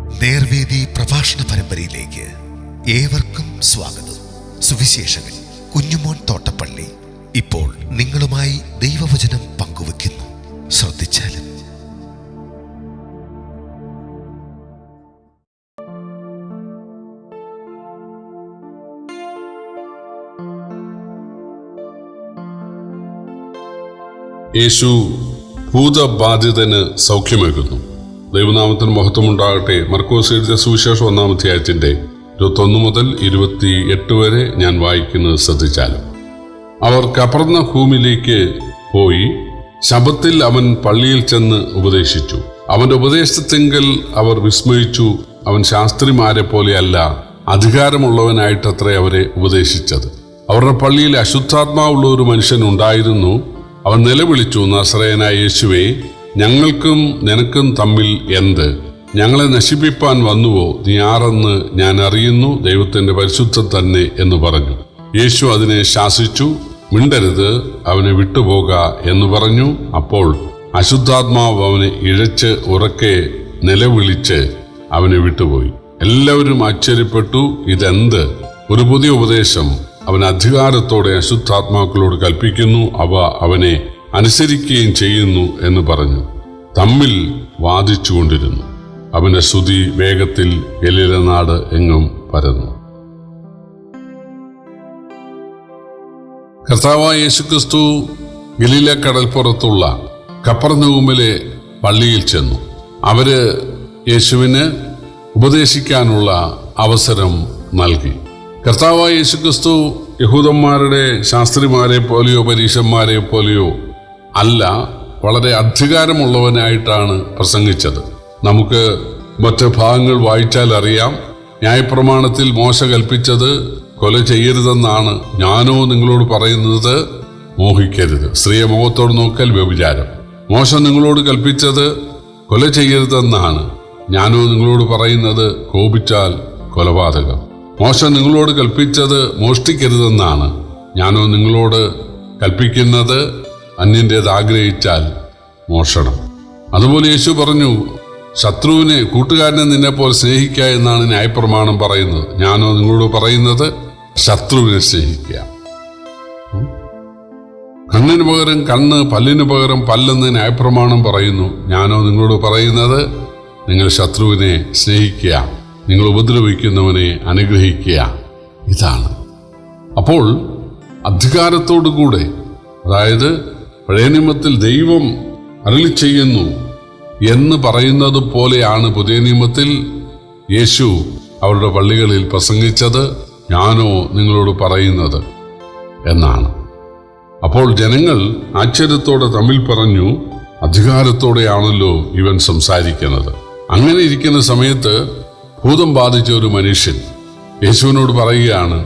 നേർവേദി പ്രഭാഷണ പരമ്പരയിലേക്ക് ഏവർക്കും സ്വാഗതം. സുവിശേഷകൻ കുഞ്ഞുമോൻ തോട്ടപ്പള്ളി ഇപ്പോൾ നിങ്ങളുമായി ദൈവവചനം പങ്കുവെക്കുന്നു. ശ്രദ്ധിച്ചാലും. യേശു ഭൂതബാധിതന് സൗഖ്യമേകുന്നു. ദൈവനാമത്തിന് മഹത്വമുണ്ടാകട്ടെ. മർക്കോസ് എഴുതിയ സുവിശേഷം 1-ാം അധ്യായത്തിന്റെ 21 മുതൽ 28 വരെ ഞാൻ വായിക്കുന്നത് ശ്രദ്ധിച്ചാലും. അവർ കപർന്നഹൂമിലേക്ക് പോയി ശബ്ബത്തിൽ അവൻ പള്ളിയിൽ ചെന്ന് ഉപദേശിച്ചു. അവന്റെ ഉപദേശത്തിങ്കൽ അവർ വിസ്മയിച്ചു. അവൻ ശാസ്ത്രിമാരെ പോലെയല്ല, അധികാരമുള്ളവനായിട്ടത്രേ അവരെ ഉപദേശിച്ചത്. അവരുടെ പള്ളിയിൽ അശുദ്ധാത്മാവുള്ള ഒരു മനുഷ്യൻ ഉണ്ടായിരുന്നു. അവൻ നിലവിളിച്ചു, നസറേയനായ യേശുവേ, ഞങ്ങൾക്കും നിനക്കും തമ്മിൽ എന്ത്? ഞങ്ങളെ നശിപ്പിപ്പാൻ വന്നുവോ? നീ ആരെന്ന് ഞാൻ അറിയുന്നു, ദൈവത്തിന്റെ പരിശുദ്ധൻ തന്നെ എന്ന് പറഞ്ഞു. യേശു അതിനെ ശാസിച്ചു, മിണ്ടരുത്, അവനെ വിട്ടുപോക എന്ന് പറഞ്ഞു. അപ്പോൾ അശുദ്ധാത്മാവ് അവനെ ഇഴച്ച് ഉറക്കെ നിലവിളിച്ച് അവനെ വിട്ടുപോയി. എല്ലാവരും ആശ്ചര്യപ്പെട്ടു, ഇതെന്ത് ഒരു പുതിയ ഉപദേശം! അവൻ അധികാരത്തോടെ അശുദ്ധാത്മാക്കളോട് കൽപ്പിക്കുന്നു, അവ അവനെ അനുസരിക്കുകയും ചെയ്യുന്നു എന്ന് പറഞ്ഞു തമ്മിൽ വാദിച്ചുകൊണ്ടിരുന്നു. അവന്റെ സ്തുതി വേഗത്തിൽ ഗലീലനാട് എങ്ങും പരന്നു. കർത്താവായ യേശുക്രിസ്തു ഗലീല കടൽപ്പുറത്തുള്ള കപർന്നഹൂമിലെ പള്ളിയിൽ ചെന്നു. അവര് യേശുവിന് ഉപദേശിക്കാനുള്ള അവസരം നൽകി. കർത്താവായ യേശുക്രിസ്തു യഹൂദന്മാരുടെ ശാസ്ത്രിമാരെ പോലെയോ പരീശന്മാരെ പോലെയോ അല്ല, വളരെ അധികാരമുള്ളവനായിട്ടാണ് പ്രസംഗിച്ചത്. നമുക്ക് മറ്റ് ഭാഗങ്ങൾ വായിച്ചാൽ അറിയാം. ന്യായപ്രമാണത്തിൽ മോശ കൽപ്പിച്ചത് കൊല ചെയ്യരുതെന്നാണ്. ഞാനോ നിങ്ങളോട് പറയുന്നത് മോഹിക്കരുത്. സ്ത്രീയെ മുഖത്തോട് നോക്കൽ വ്യഭിചാരം. മോശ നിങ്ങളോട് കൽപ്പിച്ചത് കൊല ചെയ്യരുതെന്നാണ്. ഞാനോ നിങ്ങളോട് പറയുന്നത് കോപിച്ചാൽ കൊലപാതകം. മോശ നിങ്ങളോട് കൽപ്പിച്ചത് മോഷ്ടിക്കരുതെന്നാണ്. ഞാനോ നിങ്ങളോട് കൽപ്പിക്കുന്നത് അന്യൻ്റേത് ആഗ്രഹിച്ചാൽ മോഷണം. അതുപോലെ യേശു പറഞ്ഞു, ശത്രുവിനെ കൂട്ടുകാരനെ നിന്നെപ്പോലെ സ്നേഹിക്കുക എന്നാണ് ന്യായപ്രമാണം പറയുന്നത്. ഞാനോ നിങ്ങളോട് പറയുന്നത് ശത്രുവിനെ സ്നേഹിക്കുക. കണ്ണിന് പകരം കണ്ണ്, പല്ലിന് പകരം പല്ലെന്ന് ന്യായപ്രമാണം പറയുന്നു. ഞാനോ നിങ്ങളോട് പറയുന്നത് നിങ്ങൾ ശത്രുവിനെ സ്നേഹിക്കുക, നിങ്ങൾ ഉപദ്രവിക്കുന്നവനെ അനുഗ്രഹിക്കുക. ഇതാണ്. അപ്പോൾ അധികാരത്തോടുകൂടെ, അതായത് പഴയ നിയമത്തിൽ ദൈവം അരുളി ചെയ്യുന്നു എന്ന് പറയുന്നത് പോലെയാണ് പുതിയ നിയമത്തിൽ യേശു അവരുടെ പള്ളികളിൽ പ്രസംഗിച്ചത്. ഞാനോ നിങ്ങളോട് പറയുന്നത് എന്നാണ്. അപ്പോൾ ജനങ്ങൾ ആശ്ചര്യത്തോടെ തമ്മിൽ പറഞ്ഞു, അധികാരത്തോടെയാണല്ലോ ഇവൻ സംസാരിക്കുന്നത്. അങ്ങനെ ഇരിക്കുന്ന സമയത്ത് ഭൂതം ബാധിച്ച ഒരു മനുഷ്യൻ യേശുവിനോട് പറയുകയാണ്,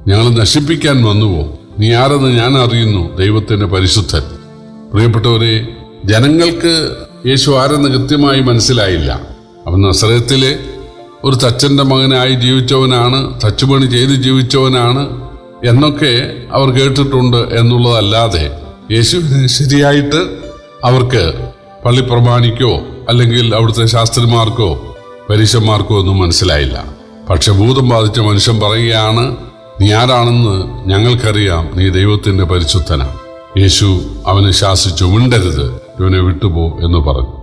ഞങ്ങളെ നശിപ്പിക്കാൻ വന്നുവോ? നീ ആരെന്ന് ഞാൻ അറിയുന്നു, ദൈവത്തിന്റെ പരിശുദ്ധൻ. പ്രിയപ്പെട്ടവരെ, ജനങ്ങൾക്ക് യേശു ആരെന്ന് കൃത്യമായി മനസ്സിലായില്ല. അവൻ നസറേത്തിലെ ഒരു തച്ചന്റെ മകനായി ജീവിച്ചവനാണ്, തച്ചുപണി ചെയ്ത് ജീവിച്ചവനാണ് എന്നൊക്കെ അവർ കേട്ടിട്ടുണ്ട് എന്നുള്ളതല്ലാതെ യേശുവിനെ ശരിയായിട്ട് അവർക്ക് പള്ളി പ്രമാണിക്കോ അല്ലെങ്കിൽ അവിടുത്തെ ശാസ്ത്രിമാർക്കോ പരീശന്മാർക്കോ ഒന്നും മനസ്സിലായില്ല. പക്ഷെ ഭൂതം ബാധിച്ച മനുഷ്യൻ പറയുകയാണ്, നീ ആരാണെന്ന് ഞങ്ങൾക്കറിയാം, നീ ദൈവത്തിന്റെ പരിശുദ്ധനാണ്. യേശു അവനെ ശാസിച്ചു, മിണ്ടരുത്, ഇവനെ വിട്ടുപോ എന്ന് പറഞ്ഞു.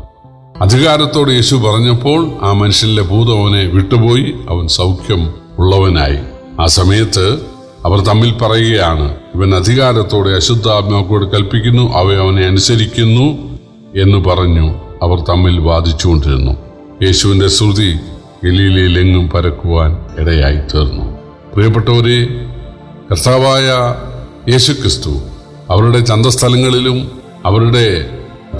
അധികാരത്തോടെ യേശു പറഞ്ഞപ്പോൾ ആ മനുഷ്യനിലെ ഭൂതം അവനെ വിട്ടുപോയി. അവൻ സൗഖ്യം ഉള്ളവനായി. ആ സമയത്ത് അവർ തമ്മിൽ പറയുകയാണ്, ഇവൻ അധികാരത്തോടെ അശുദ്ധാത്മാക്കളോട് കൽപ്പിക്കുന്നു, അവ അവനെ അനുസരിക്കുന്നു എന്ന് പറഞ്ഞു. അവർ തമ്മിൽ വാദിച്ചുകൊണ്ടിരുന്നു. യേശുവിന്റെ ശ്രുതി ഗലീലയിലെങ്ങും പരക്കുവാൻ ഇടയായി തീർന്നു. പ്രിയപ്പെട്ടവരെ, കർത്താവായ യേശുക്രിസ്തു അവരുടെ ചന്തസ്ഥലങ്ങളിലും അവരുടെ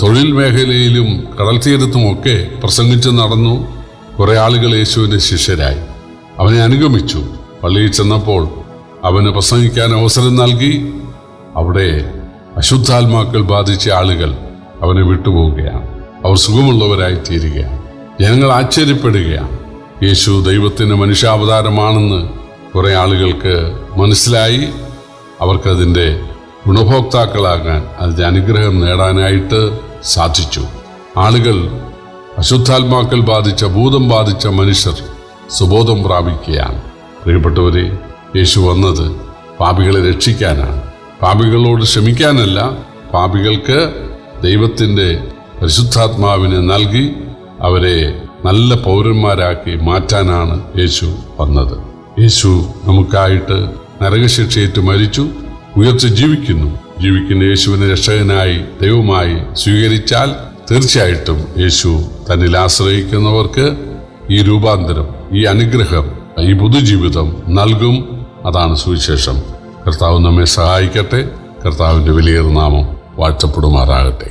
തൊഴിൽ മേഖലയിലും കടൽ തീരത്തുമൊക്കെ പ്രസംഗിച്ച് നടന്നു. കുറെ ആളുകൾ യേശുവിന്റെ ശിഷ്യരായി. അവനെ അനുഗമിച്ചു. പള്ളിയിൽ ചെന്നപ്പോൾ അവന് പ്രസംഗിക്കാൻ അവസരം നൽകി. അവിടെ അശുദ്ധാത്മാക്കൾ ബാധിച്ച ആളുകൾ അവനെ വിട്ടുപോവുകയാണ്. അവർ സുഖമുള്ളവരായി തീരുകയാണ്. ജനങ്ങൾ ആശ്ചര്യപ്പെടുകയാണ്. യേശു ദൈവത്തിന്റെ മനുഷ്യാവതാരമാണെന്ന് കുറെ ആളുകൾക്ക് മനസ്സിലായി. അവർക്കതിൻ്റെ ഗുണഭോക്താക്കളാകാൻ, അതിൻ്റെ അനുഗ്രഹം നേടാനായിട്ട് സാധിച്ചു. ആളുകൾ അശുദ്ധാത്മാക്കൾ ബാധിച്ച, ഭൂതം ബാധിച്ച മനുഷ്യർ സുബോധം പ്രാപിക്കുകയാണ്. പ്രിയപ്പെട്ടവരെ, യേശു വന്നത് പാപികളെ രക്ഷിക്കാനാണ്, പാപികളോട് ക്ഷമിക്കാനല്ല. പാപികൾക്ക് ദൈവത്തിൻ്റെ പരിശുദ്ധാത്മാവിനെ നൽകി അവരെ നല്ല പൗരന്മാരാക്കി മാറ്റാനാണ് യേശു വന്നത്. യേശു നമുക്കായിട്ട് നരകശിക്ഷയേറ്റ് മരിച്ചു, ഉയർച്ച് ജീവിക്കുന്ന യേശുവിനെ രക്ഷകനായി ദൈവമായി സ്വീകരിച്ചാൽ തീർച്ചയായിട്ടും യേശു തന്നിൽ ആശ്രയിക്കുന്നവർക്ക് ഈ രൂപാന്തരം, ഈ അനുഗ്രഹം, ഈ പുതുജീവിതം നൽകും. അതാണ് സുവിശേഷം. കർത്താവ് നമ്മെ സഹായിക്കട്ടെ. കർത്താവിൻ്റെ വലിയ നാമം വാഴ്ത്തപ്പെടുമാറാകട്ടെ.